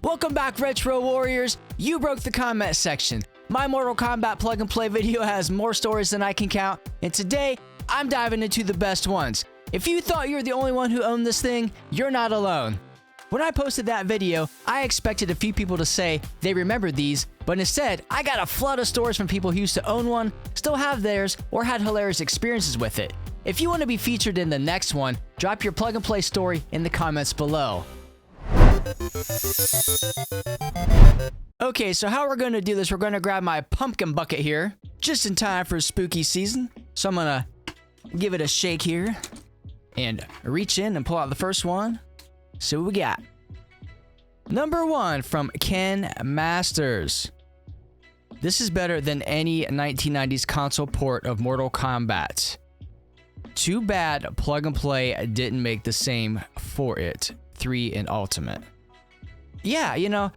Welcome back, Retro Warriors. You broke the comment section. My Mortal Kombat Plug and Play video has more stories than I can count, and today I'm diving into the best ones. If you thought you were the only one who owned this thing, you're not alone. When I posted that video, I expected a few people to say they remembered these, but instead, I got a flood of stories from people who used to own one, still have theirs, or had hilarious experiences with it. If you want to be featured in the next one, drop your plug and play story in the comments below. Okay, so how we're going to do this, we're going to grab my pumpkin bucket here, just in time for spooky season. So I'm going to give it a shake here, and reach in and pull out the first one. See what we got. Number 1 from Ken Masters. This is better than any 1990s console port of Mortal Kombat. Too bad Plug and Play didn't make the same for it. 3 in Ultimate. Yeah, you know,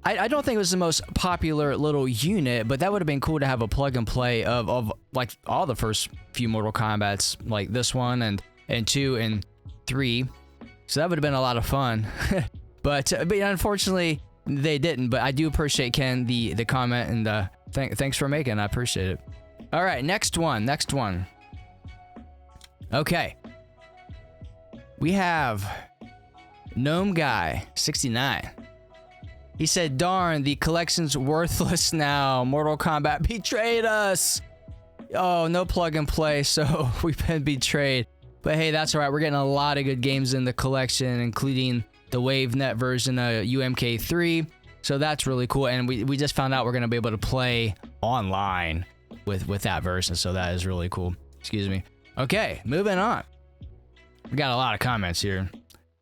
I don't think it was the most popular little unit, but that would have been cool to have a plug and play of like all the first few Mortal Kombats, like this one and 2 and 3. So that would have been a lot of fun. but unfortunately they didn't. But I do appreciate, Ken, the comment, and thanks for making it. I appreciate it. All right, next one. Okay. We have Gnome Guy 69. He said, darn, the collection's worthless now. Mortal Kombat betrayed us. Oh, no plug and play, so we've been betrayed. But hey, that's all right. We're getting a lot of good games in the collection, including the WaveNet version of UMK3. So that's really cool. And we just found out we're going to be able to play online with that version. So that is really cool. Excuse me. Okay, moving on. We got a lot of comments here.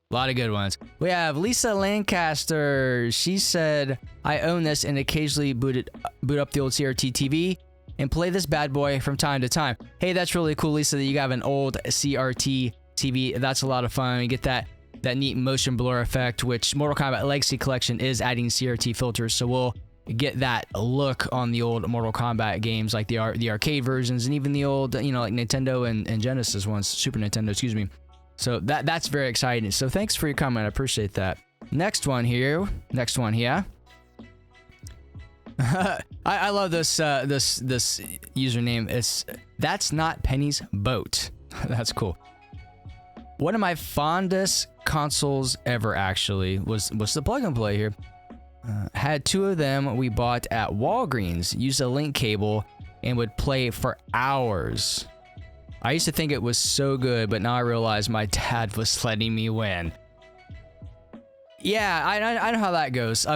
A lot of good ones. We have Lisa Lancaster. She said, I own this and occasionally boot up the old CRT TV and play this bad boy from time to time. Hey, that's really cool, Lisa, that you have an old CRT TV. That's a lot of fun. You get that neat motion blur effect, which Mortal Kombat Legacy Collection is adding CRT filters, so we'll get that look on the old Mortal Kombat games, like the arcade versions, and even the old, you know, like Nintendo and Genesis ones, Super Nintendo, excuse me. So that's very exciting. So thanks for your comment. I appreciate that. Next one here. I love this username. That's not Penny's boat. That's cool. One of my fondest consoles ever, actually, was the plug and play here. Had 2 of them we bought at Walgreens. Used a link cable and would play for hours. I used to think it was so good, but now I realize my dad was letting me win. Yeah, I know how that goes.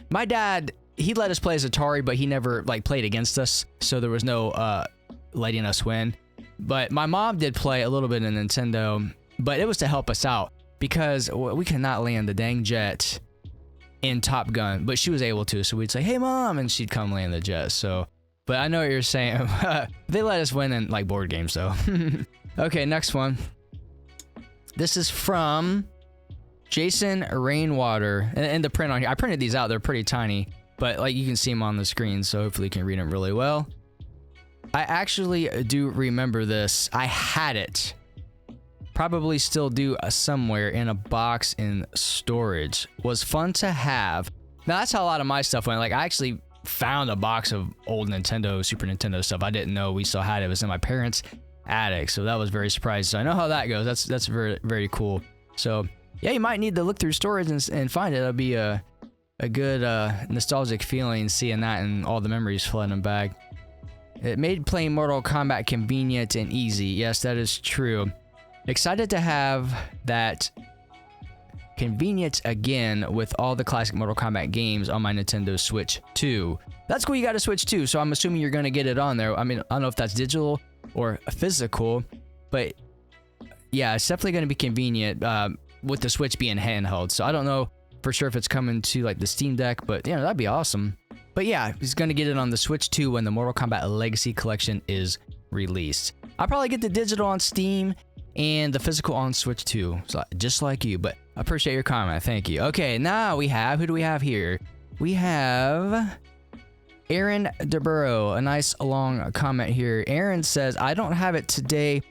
My dad, he let us play as Atari, but he never like played against us, so there was no letting us win. But my mom did play a little bit in Nintendo, but it was to help us out because we cannot land the dang jet in Top Gun, but she was able to, so we'd say, hey mom, and she'd come land the jet. So, but I know what you're saying. They let us win in like board games though. Okay, next one. This is from Jason Rainwater, and the print on here, I printed these out. They're pretty tiny, but like you can see them on the screen, so hopefully you can read them really well. I actually do remember this. I had it. Probably still do somewhere in a box in storage. Was fun to have. Now that's how a lot of my stuff went. Like I actually found a box of old Nintendo, Super Nintendo stuff. I didn't know we still had it. It was in my parents' attic, so that was very surprising. So I know how that goes. That's very, very cool. So yeah, you might need to look through storage and find it. That'll be a good nostalgic feeling seeing that and all the memories flooding back. It made playing Mortal Kombat convenient and easy. Yes, that is true. Excited to have that convenience again with all the classic Mortal Kombat games on my Nintendo Switch 2. That's cool, you got a Switch 2, so I'm assuming you're going to get it on there. I mean, I don't know if that's digital or physical, but yeah, it's definitely going to be convenient with the Switch being handheld. So I don't know for sure if it's coming to like the Steam Deck, but yeah, that'd be awesome. But yeah, he's going to get it on the Switch 2 when the Mortal Kombat Legacy Collection is released. I'll probably get the digital on Steam and the physical on Switch 2, so just like you, but I appreciate your comment. Thank you. Okay, now we have, who do we have here? We have Aaron DeBurrow, a nice long comment here. Aaron says, I don't have it today,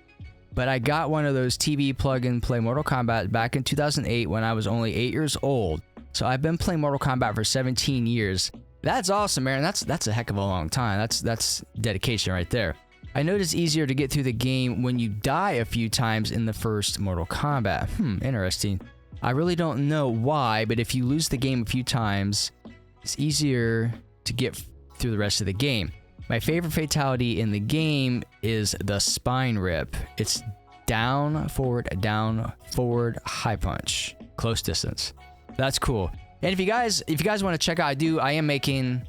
but I got one of those TV plug-and-play Mortal Kombat back in 2008 when I was only 8 years old. So I've been playing Mortal Kombat for 17 years. That's awesome, man. That's a heck of a long time. That's dedication right there. I know it's easier to get through the game when you die a few times in the first Mortal Kombat. Interesting. I really don't know why, but if you lose the game a few times, it's easier to get through the rest of the game. My favorite fatality in the game is the spine rip. It's down, forward, high punch, close distance. That's cool. And if you guys want to check out, I am making,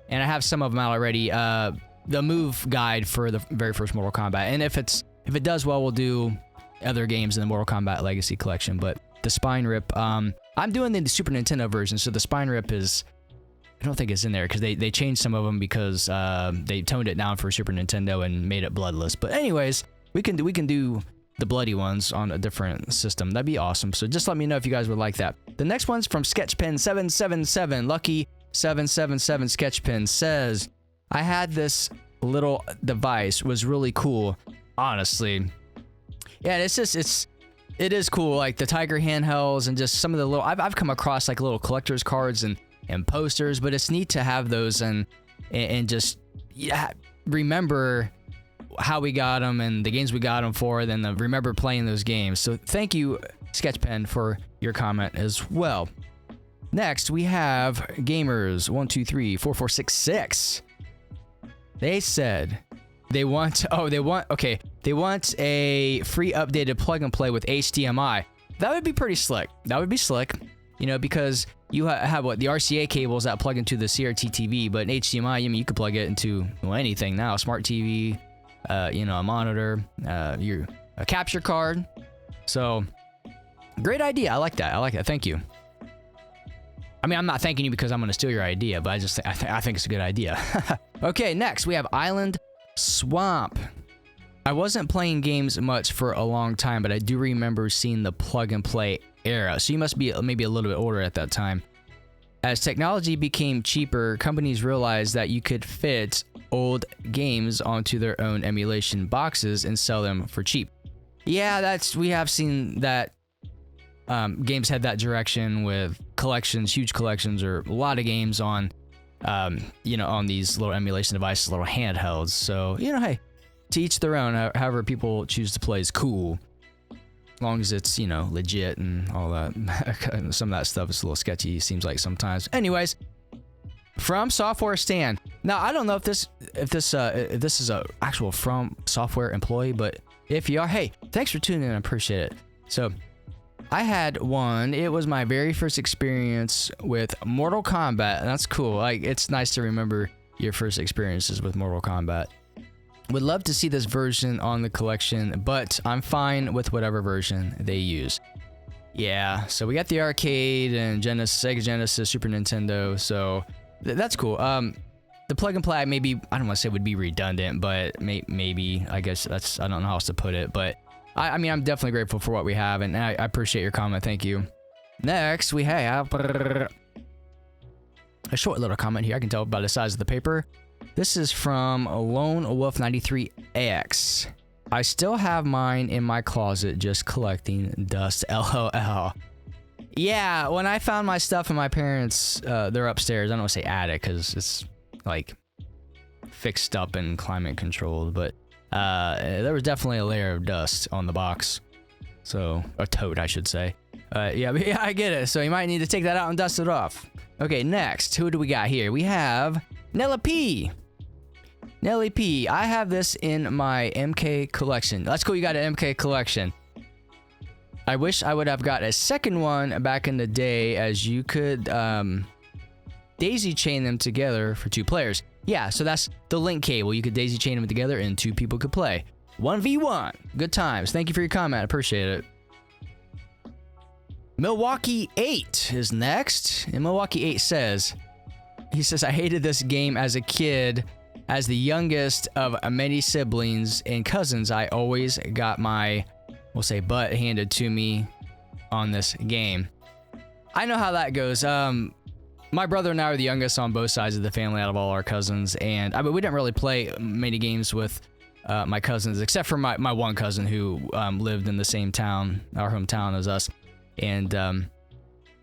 and I have some of them out already, the move guide for the very first Mortal Kombat. And if it does well, we'll do other games in the Mortal Kombat Legacy Collection. But the spine rip, I'm doing the Super Nintendo version, so the spine rip is, I don't think it's in there because they changed some of them because they toned it down for Super Nintendo and made it bloodless. But anyways, we can do the bloody ones on a different system. That'd be awesome. So just let me know if you guys would like that. The next one's from Sketchpen777. Lucky 777 Sketchpen says, I had this little device, was really cool, honestly. Yeah, it is cool, like the Tiger handhelds and just some of the little, I've come across like little collector's cards and posters, but it's neat to have those and just remember how we got them and the games we got them for, then remember playing those games. So thank you, Sketchpen, for your comment as well. Next, we have Gamers1234466. They said they want a free updated plug and play with HDMI. That would be pretty slick. That would be slick, because you have the RCA cables that plug into the CRT TV, but HDMI, you could plug it into anything now, smart TV, a monitor, a capture card. So great idea. I like that. Thank you. I mean, I'm not thanking you because I'm going to steal your idea, but I think it's a good idea. Okay, next we have Island Swamp. I wasn't playing games much for a long time, but I do remember seeing the plug and play era. So you must be maybe a little bit older at that time. As technology became cheaper, companies realized that you could fit old games onto their own emulation boxes and sell them for cheap. Yeah, we have seen that. Games head that direction with collections, huge collections, or a lot of games on, on these little emulation devices, little handhelds. So, hey, to each their own. However people choose to play is cool, as long as it's legit and all that. Some of that stuff is a little sketchy, seems like sometimes. Anyways, From Software Stan. Now I don't know if this is a actual From Software employee, but if you are, hey, thanks for tuning in. I appreciate it. So I had one. It was my very first experience with Mortal Kombat. That's cool. Like, it's nice to remember your first experiences with Mortal Kombat. Would love to see this version on the collection, but I'm fine with whatever version they use. Yeah, so we got the arcade and Sega Genesis, Super Nintendo, so that's cool. The plug and play, maybe, I don't want to say would be redundant, but maybe, I guess I don't know how else to put it, but I mean, I'm definitely grateful for what we have, and I appreciate your comment. Thank you. Next, we have a short little comment here. I can tell by the size of the paper. This is from Lone Wolf 93AX. I still have mine in my closet, just collecting dust. LOL. Yeah, when I found my stuff in my parents', they're upstairs. I don't want to say attic because it's like fixed up and climate controlled, but there was definitely a layer of dust on the box. So, a tote, I should say. Yeah, I get it. So you might need to take that out and dust it off. Okay, next, who do we got here? We have Nelly P. Nelly P. I have this in my MK collection. That's cool, you got an MK collection. I wish I would have got a second one back in the day, as you could daisy chain them together for 2 players. Yeah, so that's the link cable. You could daisy chain them together and 2 people could play. 1v1. Good times. Thank you for your comment. I appreciate it. Milwaukee 8 is next. And Milwaukee 8 says, I hated this game as a kid. As the youngest of many siblings and cousins, I always got my, we'll say, butt handed to me on this game. I know how that goes. My brother and I are the youngest on both sides of the family out of all our cousins, and I mean, we didn't really play many games with my cousins, except for my one cousin who lived in the same town, our hometown, as us. And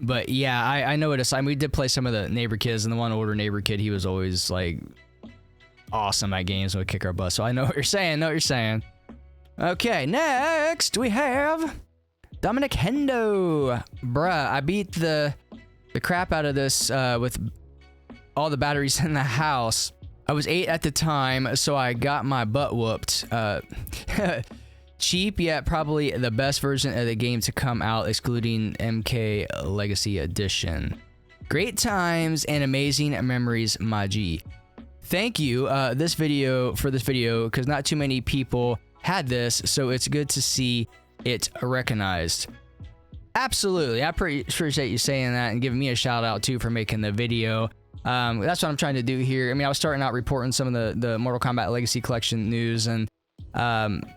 But yeah, I noticed. I mean, we did play some of the neighbor kids, and the one older neighbor kid, he was always like awesome at games and would kick our butt. So I know what you're saying. Okay, next we have Dominic Hendo. Bruh, I beat the crap out of this with all the batteries in the house. I was 8 at the time, so I got my butt whooped. Cheap, yet probably the best version of the game to come out, excluding MK Legacy Edition. Great times and amazing memories, my G. Thank you for this video, because not too many people had this, so it's good to see it recognized. Absolutely, I appreciate you saying that and giving me a shout out too for making the video. That's what I'm trying to do here. I mean, I was starting out reporting some of the Mortal Kombat Legacy Collection news, and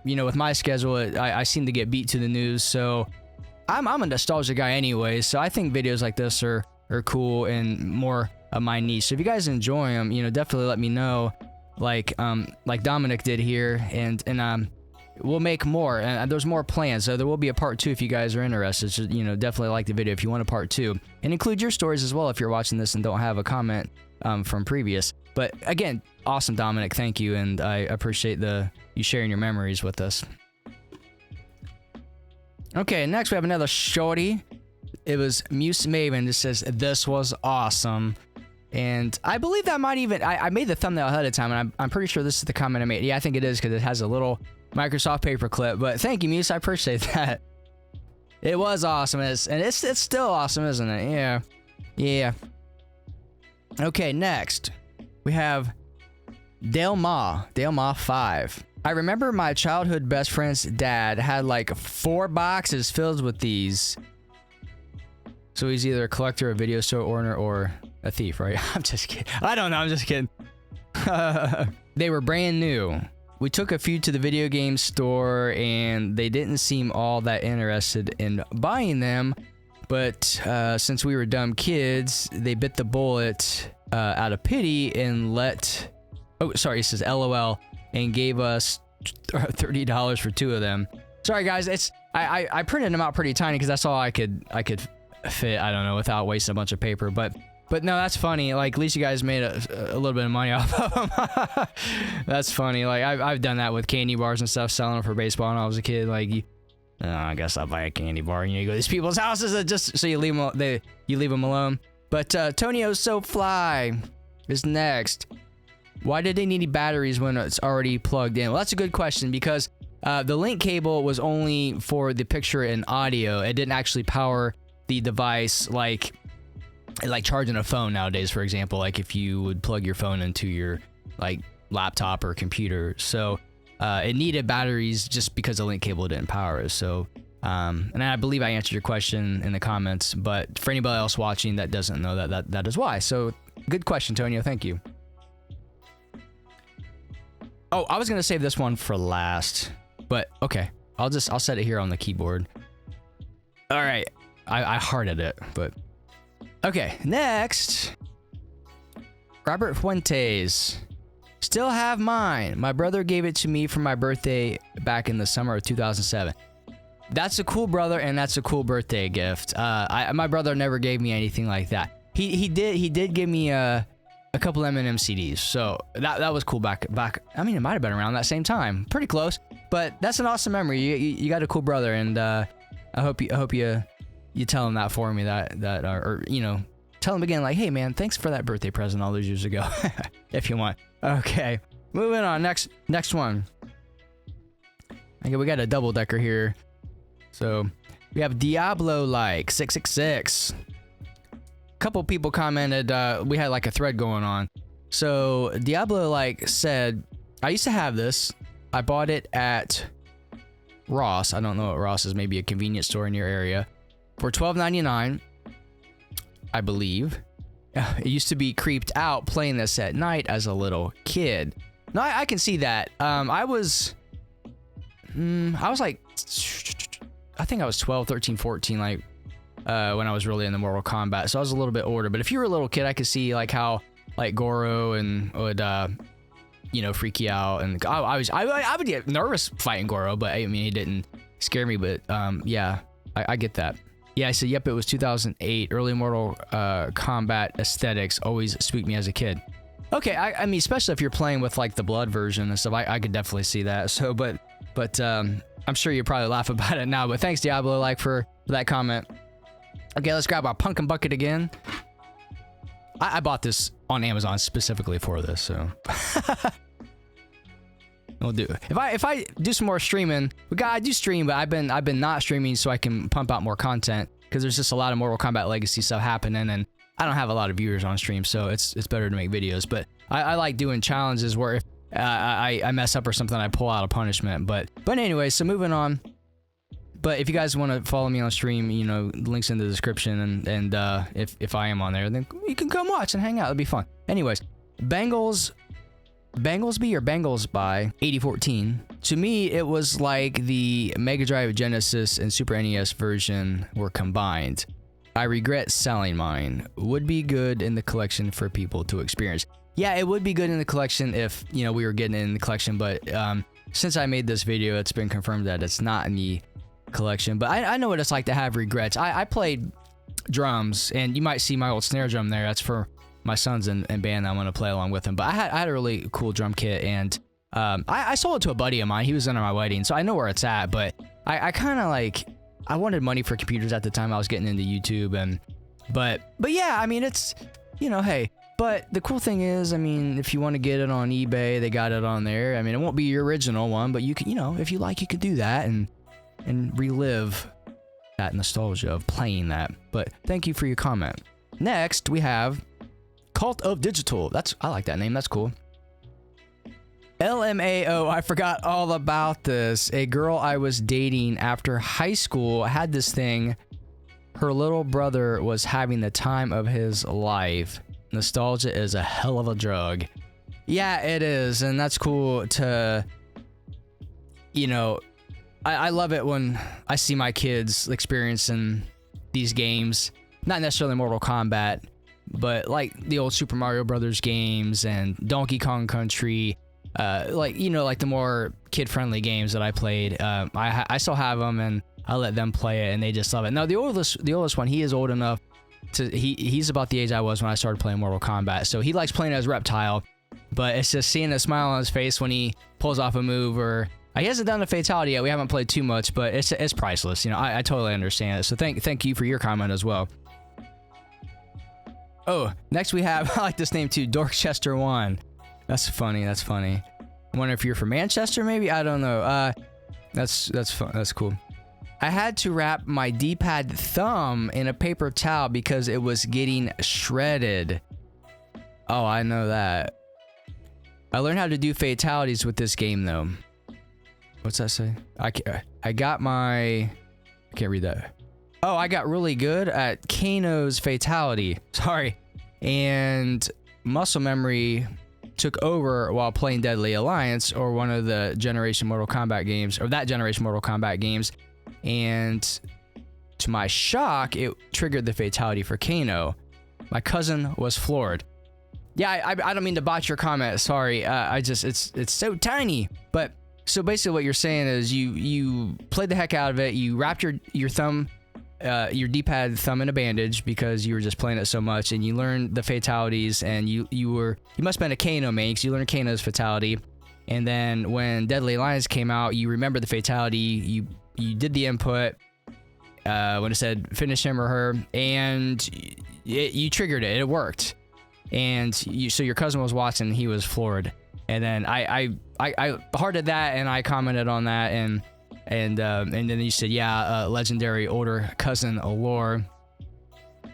you know, with my schedule, I seem to get beat to the news, so I'm a nostalgia guy anyway, so I think videos like this are cool and more of my niche. So if you guys enjoy them, you know, definitely let me know, like Dominic did here, and we'll make more, and there's more plans, so there will be a part 2 if you guys are interested. So, you know, definitely like the video if you want a part 2, and include your stories as well if you're watching this and don't have a comment from previous. But again, awesome, Dominic, thank you, and I appreciate you sharing your memories with us. Okay, next we have another shorty. It was Muse Maven. It says, "This was awesome." And I believe that might even... I made the thumbnail ahead of time, and I'm pretty sure this is the comment I made. Yeah, I think it is, because it has a little Microsoft paperclip. But thank you, Muse. I appreciate that. It was awesome. And it's still awesome, isn't it? Yeah. Yeah. Okay, next. We have Dale Ma 5. I remember my childhood best friend's dad had like 4 boxes filled with these. So he's either a collector, a video store owner, or a thief, right? I'm just kidding. I don't know. I'm just kidding. They were brand new. We took a few to the video game store, and they didn't seem all that interested in buying them. But since we were dumb kids, they bit the bullet out of pity and let... Oh, sorry, it says LOL, and gave us $30 for 2 of them. Sorry, guys. I printed them out pretty tiny because that's all I could fit. I don't know, without wasting a bunch of paper. But no, that's funny. Like, at least you guys made a little bit of money off of them. That's funny. Like, I've done that with candy bars and stuff, selling them for baseball when I was a kid. Like, I guess I'll buy a candy bar, and you go to these people's houses and just so you leave them alone. But Tonio So Fly is next. Why did they need batteries when it's already plugged in? Well, that's a good question, because the link cable was only for the picture and audio. It didn't actually power the device like charging a phone nowadays, for example, like if you would plug your phone into your like laptop or computer. So it needed batteries just because the link cable didn't power it. So and I believe I answered your question in the comments, but for anybody else watching that doesn't know, that is why. So good question, Tonio. Thank you. Oh, I was gonna save this one for last, but okay. I'll set it here on the keyboard. All right, I hearted it, but okay. Next, Robert Fuentes. Still have mine. My brother gave it to me for my birthday back in the summer of 2007. That's a cool brother, and that's a cool birthday gift. My brother never gave me anything like that. He did give me a couple Eminem CDs, so that was cool back. I mean, it might have been around that same time, pretty close. But that's an awesome memory. You got a cool brother, and I hope you tell him that for me. Or you know, tell him again, like, hey man, thanks for that birthday present all those years ago, if you want. Okay, moving on. Next one. Okay, we got a double decker here. So we have Diablo like 666. Couple people commented, we had like a thread going on. So Diablo like said, I used to have this. I bought it at Ross. I don't know what Ross is, maybe a convenience store in your area, for $12.99, I believe. It used to be creeped out playing this at night as a little kid. No, I can see that. I was like, I think I was 12, 13, 14, like when I was really in the Mortal Kombat. So I was a little bit older. But if you were a little kid, I could see like how like Goro and would you know, freak you out. And I would get nervous fighting Goro, but I mean, he didn't scare me. But yeah, I get that. Yeah, I said, yep, it was 2008. Early Mortal Kombat aesthetics always spooked me as a kid. Okay, I mean, especially if you're playing with like the blood version and stuff, I could definitely see that. So, but I'm sure you probably laugh about it now. But thanks, Diablo, like for that comment. Okay, let's grab our pumpkin bucket again. I bought this on Amazon specifically for this, so we'll do. If I do some more streaming, I do stream, but I've been not streaming so I can pump out more content because there's just a lot of Mortal Kombat Legacy stuff happening, and I don't have a lot of viewers on stream, so it's better to make videos. But I like doing challenges where if I mess up or something, I pull out a punishment. But anyway, so moving on. But if you guys want to follow me on stream, you know, links in the description, and if I am on there, then you can come watch and hang out. It'll be fun. Anyways, Banglesby or Bangles by 8014. To me, it was like the Mega Drive, Genesis, and Super NES version were combined. I regret selling mine. Would be good in the collection for people to experience. Yeah, it would be good in the collection if, you know, we were getting it in the collection, but since I made this video, it's been confirmed that it's not in the collection. But I know what it's like to have regrets. I played drums, and you might see my old snare drum there. That's for my sons and band that I want to play along with them. But I had a really cool drum kit, and I sold it to a buddy of mine. He was in my wedding, so I know where it's at. But I kind of like, I wanted money for computers at the time. I was getting into YouTube, and but yeah, I mean, it's, you know, hey. But the cool thing is, I mean, if you want to get it on eBay, they got it on there. I mean, it won't be your original one, but you can, you know, if you like, you could do that and relive that nostalgia of playing that. But thank you for your comment. Next, we have Cult of Digital. I like that name. That's cool. LMAO, I forgot all about this. A girl I was dating after high school had this thing. Her little brother was having the time of his life. Nostalgia is a hell of a drug. Yeah, it is. And that's cool to, you know, I love it when I see my kids experiencing these games. Not necessarily Mortal Kombat, but like the old Super Mario Brothers games and Donkey Kong Country. Like, you know, like the more kid-friendly games that I played. I still have them, and I let them play it, and they just love it. Now, the oldest one, he is old enough to, he's about the age I was when I started playing Mortal Kombat, so he likes playing as Reptile, but it's just seeing a smile on his face when he pulls off a move, or he hasn't done a fatality yet. We haven't played too much, but it's priceless. You know, I totally understand it. So thank you for your comment as well. Oh, next we have, I like this name too, Dorchester 1. That's funny. That's funny. I wonder if you're from Manchester, maybe? I don't know. That's fun. That's cool. I had to wrap my D-pad thumb in a paper towel because it was getting shredded. Oh, I know that. I learned how to do fatalities with this game, though. What's that say? I got my... I can't read that. Oh, I got really good at Kano's fatality. Sorry. And muscle memory took over while playing Deadly Alliance, or one of the generation Mortal Kombat games, or that generation Mortal Kombat games. And to my shock, it triggered the fatality for Kano. My cousin was floored. Yeah, I don't mean to botch your comment. Sorry. It's so tiny. But so basically what you're saying is you played the heck out of it. You wrapped your thumb, your D-pad thumb in a bandage because you were just playing it so much, and you learned the fatalities, and you must have been a Kano main because you learned Kano's fatality. And then when Deadly Alliance came out, you remembered the fatality. You did the input when it said finish him or her, and you triggered it. It worked, and so your cousin was watching. He was floored, and then I hearted that, and I commented on that, and then you said, yeah, legendary older cousin allure.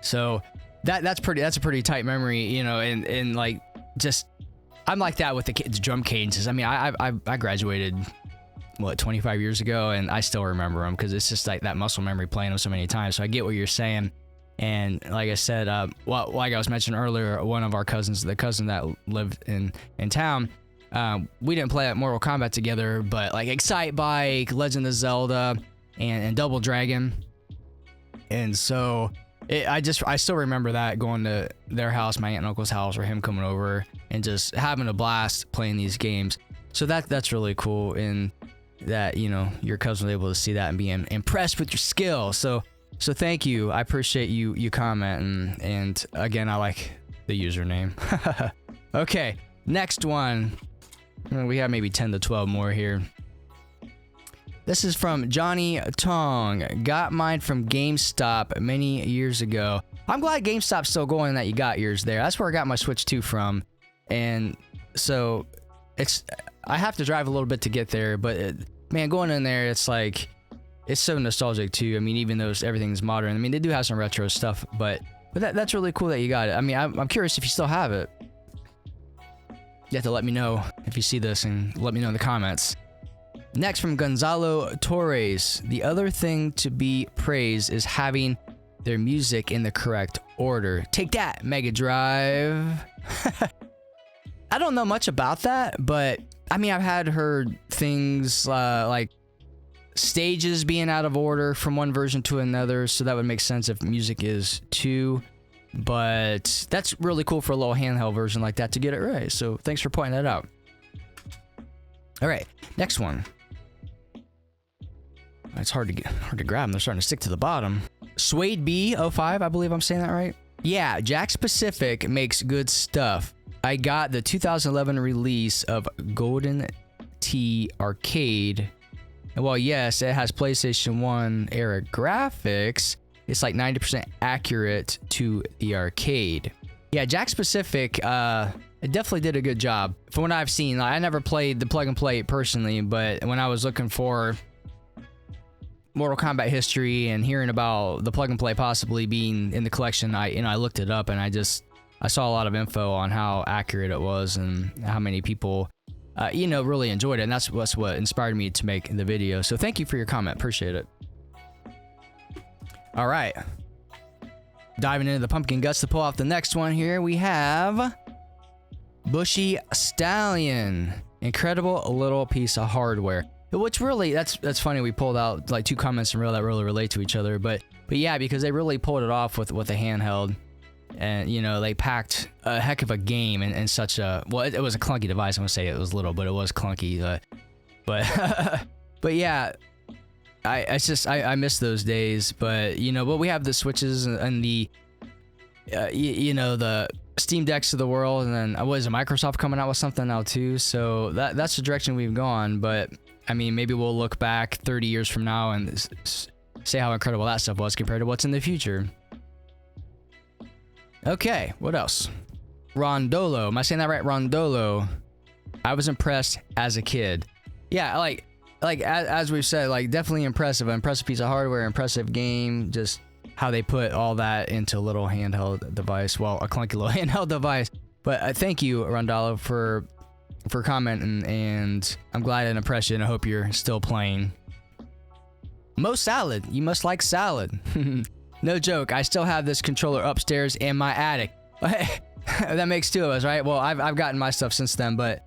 So that's a pretty tight memory, you know, and like, just I'm like that with the drum cadences. I mean, I graduated, what, 25 years ago, and I still remember them because it's just like that muscle memory playing them so many times. So I get what you're saying. And like I said, well, like I was mentioning earlier, one of our cousins, the cousin that lived in town, we didn't play at Mortal Kombat together, but like Excite Bike, Legend of Zelda, and Double Dragon. And so I still remember that, going to their house, my aunt and uncle's house, or him coming over and just having a blast playing these games. So that's really cool, and that, you know, your cousin was able to see that and be impressed with your skill. So So thank you. I appreciate you commenting. And again, I like the username. Okay, next one. We have maybe 10 to 12 more here. This is from Johnny Tong. Got mine from GameStop many years ago. I'm glad GameStop's still going that you got yours there. That's where I got my Switch 2 from. And so I have to drive a little bit to get there, but man, going in there, it's like, it's so nostalgic too. I mean, even though everything's modern, I mean, they do have some retro stuff, but that's really cool that you got it. I mean, I'm curious if you still have it. You have to let me know if you see this and let me know in the comments. Next, from Gonzalo Torres. The other thing to be praised is having their music in the correct order. Take that, Mega Drive. I don't know much about that, but I mean, I've heard things like stages being out of order from one version to another, so that would make sense if music is too. But that's really cool for a little handheld version like that to get it right. So thanks for pointing that out. All right, next one. It's hard to grab them. They're starting to stick to the bottom. Suede B05, I believe I'm saying that right. Yeah, Jack Pacific makes good stuff. I got the 2011 release of Golden Tee Arcade. And while yes, it has PlayStation 1 era graphics, it's like 90% accurate to the arcade. Yeah, Jack Pacific, it definitely did a good job. From what I've seen, I never played the plug and play personally, but when I was looking for Mortal Kombat history and hearing about the plug and play possibly being in the collection, I looked it up and I saw a lot of info on how accurate it was and how many people really enjoyed it, and that's what inspired me to make the video. So thank you for your comment, appreciate it. All right, diving into the pumpkin guts to pull off the next one here, we have Bushy Stallion. Incredible little piece of hardware. Which really, that's funny. We pulled out like two comments in a row that really relate to each other, but yeah, because they really pulled it off with a handheld, and they packed a heck of a game in such a it was a clunky device. I'm gonna say it was little, but it was clunky. But yeah, I miss those days. But but we have the Switches and the the Steam Decks of the world, and then what is it, Microsoft coming out with something now too? So that's the direction we've gone. But I mean, maybe we'll look back 30 years from now and say how incredible that stuff was compared to what's in the future. Okay, what else? Rondolo. Am I saying that right? Rondolo. I was impressed as a kid. Yeah, like as we've said, like definitely impressive. An impressive piece of hardware, impressive game. Just how they put all that into a little handheld device. Well, a clunky little handheld device. But thank you, Rondolo, for commenting, and I'm glad it impressed you, and I hope you're still playing. Mo Salad, you must like salad. No joke, I still have this controller upstairs in my attic. That makes two of us, right? Well, I've gotten my stuff since then, but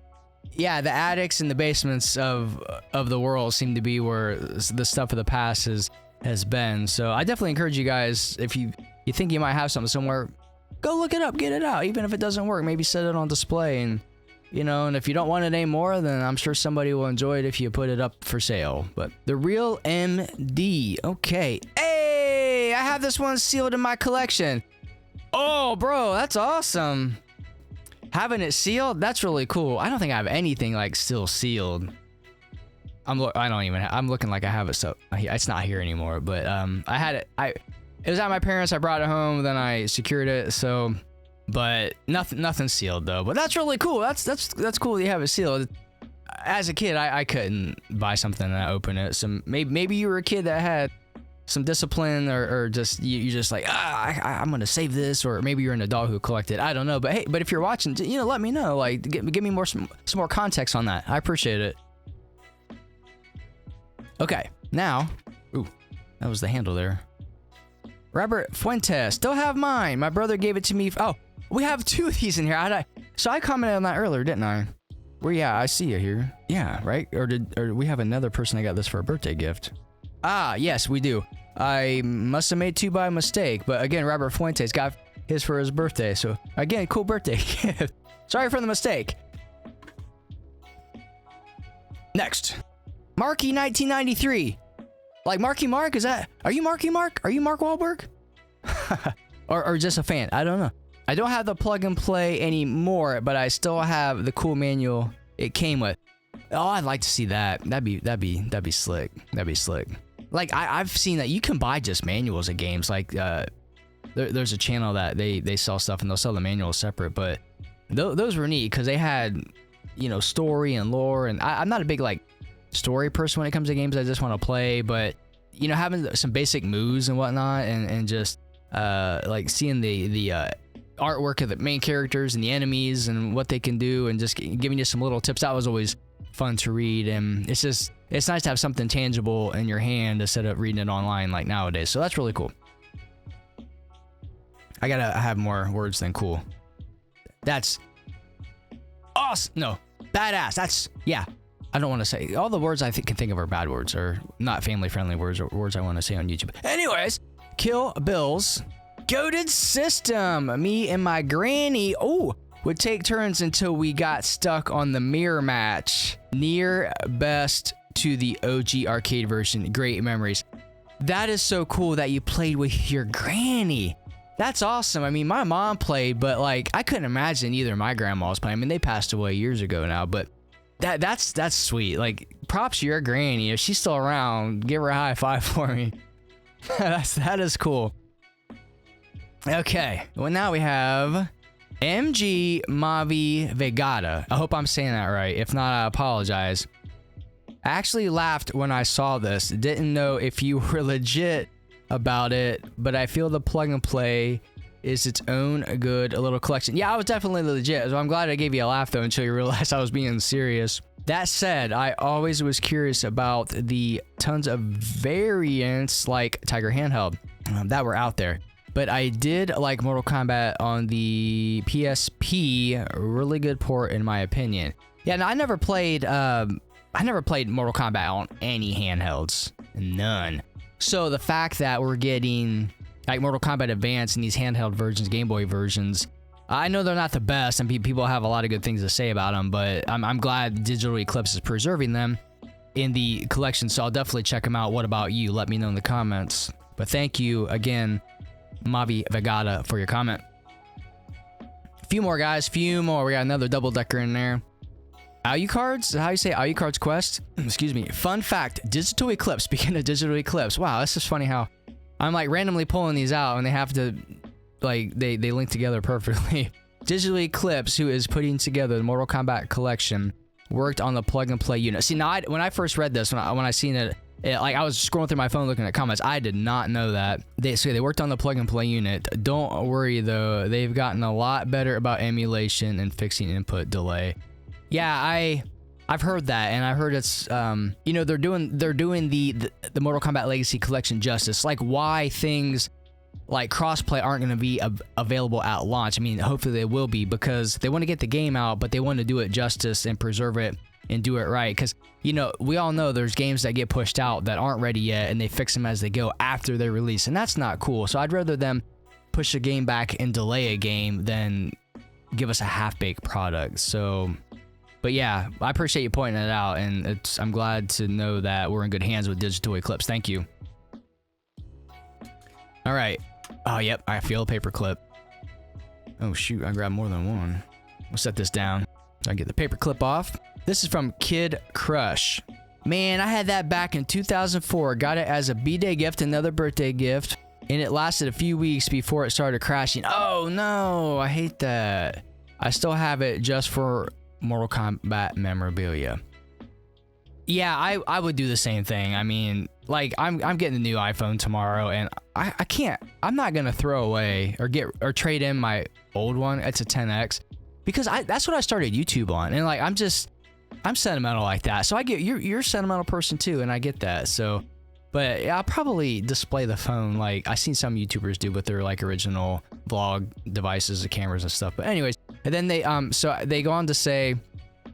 yeah, the attics and the basements of the world seem to be where the stuff of the past has been. So I definitely encourage you guys, if you think you might have something somewhere, go look it up, get it out. Even if it doesn't work, maybe set it on display, and and if you don't want it anymore, then I'm sure somebody will enjoy it if you put it up for sale. But the Real MD. Okay. Hey, I have this one sealed in my collection. Oh, bro, that's awesome. Having it sealed, that's really cool. I don't think I have anything like still sealed. I'm looking like I have it, so it's not here anymore. But I had it. It was at my parents'. I brought it home, then I secured it. So. But nothing sealed though. But that's really cool. That's cool that you have it sealed. As a kid, I couldn't buy something and open it. So maybe you were a kid that had some discipline, or just you just like I'm gonna save this, or maybe you're an adult who collected. I don't know. But hey, if you're watching, let me know. Like give me some more context on that. I appreciate it. Okay, now, ooh, that was the handle there. Robert Fuentes, still have mine. My brother gave it to me. Oh. We have two of these in here. So I commented on that earlier, didn't I? Well, yeah, I see you here. Yeah, right? Or we have another person that got this for a birthday gift? Ah, yes, we do. I must have made two by mistake, but again, Robert Fuentes got his for his birthday. So again, cool birthday gift. Sorry for the mistake. Next, Marky 1993. Like Marky Mark, are you Marky Mark? Are you Mark Wahlberg? or just a fan? I don't know. I don't have the plug and play anymore, but I still have the cool manual it came with. Oh, I'd like to see that. That'd be slick. That'd be slick. Like I've seen that you can buy just manuals of games. Like there's a channel that they sell stuff and they'll sell the manuals separate. But those were neat because they had, you know, story and lore. And I'm not a big like story person when it comes to games. I just want to play. But you know, having some basic moves and whatnot, and just like seeing the artwork of the main characters and the enemies and what they can do, and just giving you some little tips. That was always fun to read, and it's nice to have something tangible in your hand instead of reading it online like nowadays. So that's really cool. I gotta have more words than cool. That's awesome. No, badass. That's, yeah. I don't want to say all the words I can think of are bad words, or not family friendly words, or words I want to say on YouTube. Anyways, Kill Bill's goated system. Me and my granny would take turns until we got stuck on the mirror match. Near best to the OG arcade version. Great memories. That is so cool that you played with your granny. That's awesome. I mean, my mom played, but like I couldn't imagine either of my grandmas playing. I mean, they passed away years ago now, but that's sweet. Like, props to your granny. If she's still around, give her a high five for me. That is cool. Okay, well now we have MG Mavi Vegata. I hope I'm saying that right. If not, I apologize. I actually laughed when I saw this. Didn't know if you were legit about it, but I feel the plug and play is its own good little collection. Yeah, I was definitely legit, so I'm glad I gave you a laugh though until you realized I was being serious. That said, I always was curious about the tons of variants like Tiger Handheld that were out there. But I did like Mortal Kombat on the PSP. Really good port in my opinion. Yeah, no, I never played Mortal Kombat on any handhelds. None. So the fact that we're getting like Mortal Kombat Advance and these handheld versions, Game Boy versions, I know they're not the best and people have a lot of good things to say about them, but I'm glad Digital Eclipse is preserving them in the collection, so I'll definitely check them out. What about you? Let me know in the comments. But thank you again, Mavi Vegata, for your comment. A few more, guys. Few more. We got another double-decker in there. Alucards? How you say Alucards Quest? Excuse me. Fun fact, Digital Eclipse. Speaking of Digital Eclipse. Wow, this is funny how I'm like randomly pulling these out and they have to, like, they link together perfectly. Digital Eclipse, who is putting together the Mortal Kombat collection, worked on the plug-and-play unit. See, now, when I first read this, when I seen it, like I was scrolling through my phone looking at comments. I did not know that. They worked on the plug and play unit. Don't worry though, they've gotten a lot better about emulation and fixing input delay. Yeah, I've heard that, and I heard it's you know, they're doing the Mortal Kombat Legacy Collection justice. Like why things like crossplay aren't going to be available at launch. I mean, hopefully they will be, because they want to get the game out, but they want to do it justice and preserve it and do it right. Because, you know, we all know there's games that get pushed out that aren't ready yet, and they fix them as they go after they release, and that's not cool. So I'd rather them push a game back and delay a game than give us a half-baked product. So, but yeah, I appreciate you pointing it out, and I'm glad to know that we're in good hands with Digital Eclipse. Thank you. All right. Oh, yep, I feel a paper clip. Oh, shoot, I grabbed more than one. We'll set this down so I can get the paper clip off. This is from Kid Crush. Man, I had that back in 2004. Got it as a B-Day gift, another birthday gift, and it lasted a few weeks before it started crashing. Oh, no, I hate that. I still have it just for Mortal Kombat memorabilia. Yeah, I would do the same thing. I mean, like, I'm getting a new iPhone tomorrow, and I can't. I'm not gonna throw away or trade in my old one. It's a 10X, because that's what I started YouTube on, and like I'm sentimental like that. So I get you're a sentimental person too, and I get that. So, but yeah, I'll probably display the phone like I seen some YouTubers do with their like original vlog devices, the cameras and stuff. But anyways, and then they go on to say.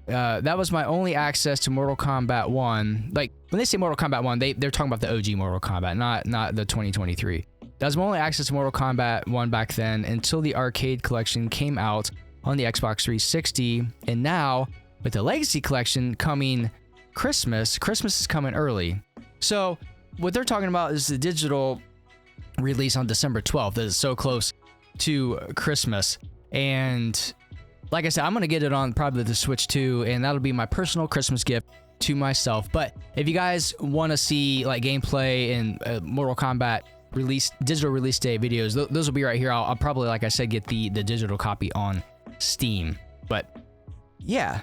That was my only access to Mortal Kombat 1. Like, when they say Mortal Kombat 1, they're talking about the OG Mortal Kombat, not the 2023. That was my only access to Mortal Kombat 1 back then, until the arcade collection came out on the Xbox 360. And now, with the Legacy collection coming Christmas is coming early. So, what they're talking about is the digital release on December 12th. That is so close to Christmas. And like I said, I'm going to get it on probably the Switch too, and that'll be my personal Christmas gift to myself. But if you guys want to see like gameplay and Mortal Kombat digital release day videos, those will be right here. I'll probably, like I said, get the digital copy on Steam. But yeah,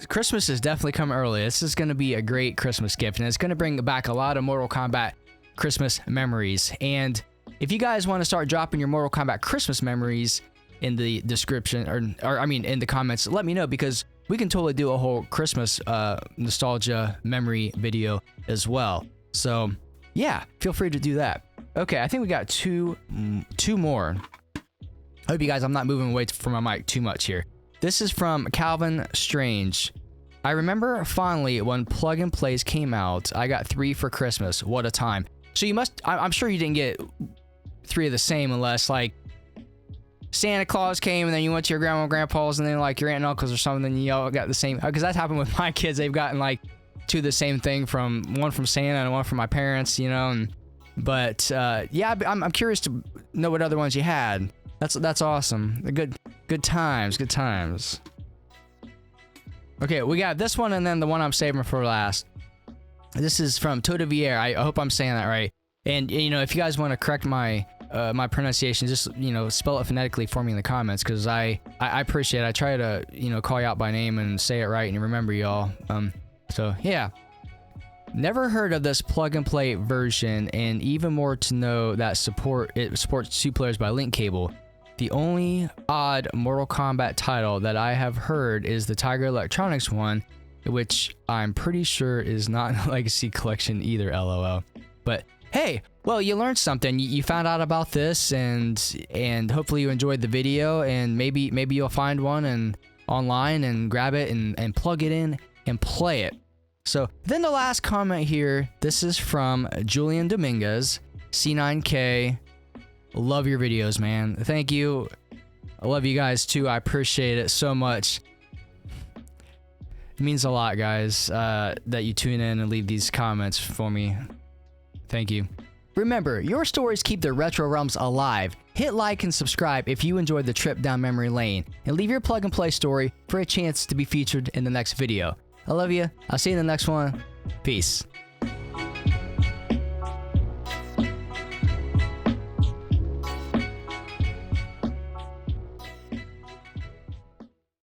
Christmas is definitely coming early. This is going to be a great Christmas gift, and it's going to bring back a lot of Mortal Kombat Christmas memories. And if you guys want to start dropping your Mortal Kombat Christmas memories in the description, or I mean in the comments, let me know, because we can totally do a whole Christmas nostalgia memory video as well. So yeah, feel free to do that. Okay, I think we got two more. I hope you guys, I'm not moving away from my mic too much here. This is from Calvin Strange. I remember fondly when Plug and Plays came out. I got 3 for Christmas. What a time. So you must, I'm sure you didn't get 3 of the same, unless like Santa Claus came and then you went to your grandma and grandpa's, and then like your aunt and uncles or something, and you all got the same. Because that's happened with my kids. They've gotten like 2 of the same thing, from one from Santa and one from my parents, you know. But yeah, I'm curious to know what other ones you had. That's awesome. Good times. Okay, we got this one and then the one I'm saving for last. This is from Tota Vier. I hope I'm saying that right. And you know, if you guys want to correct my my pronunciation, just, you know, spell it phonetically for me in the comments, because I appreciate it. I try to, you know, call you out by name and say it right and remember y'all. So yeah. Never heard of this plug and play version, and even more to know that it supports 2 players by link cable. The only odd Mortal Kombat title that I have heard is the Tiger Electronics one, which I'm pretty sure is not a Legacy Collection either, lol. But hey, well, you learned something. You found out about this, and hopefully you enjoyed the video, and maybe you'll find one online and grab it and plug it in and play it. So then the last comment here, this is from Julian Dominguez, C9K. Love your videos, man. Thank you. I love you guys too. I appreciate it so much. It means a lot, guys, that you tune in and leave these comments for me. Thank you. Remember, your stories keep the retro realms alive. Hit like and subscribe if you enjoyed the trip down memory lane, and leave your plug and play story for a chance to be featured in the next video. I love you. I'll see you in the next one. Peace.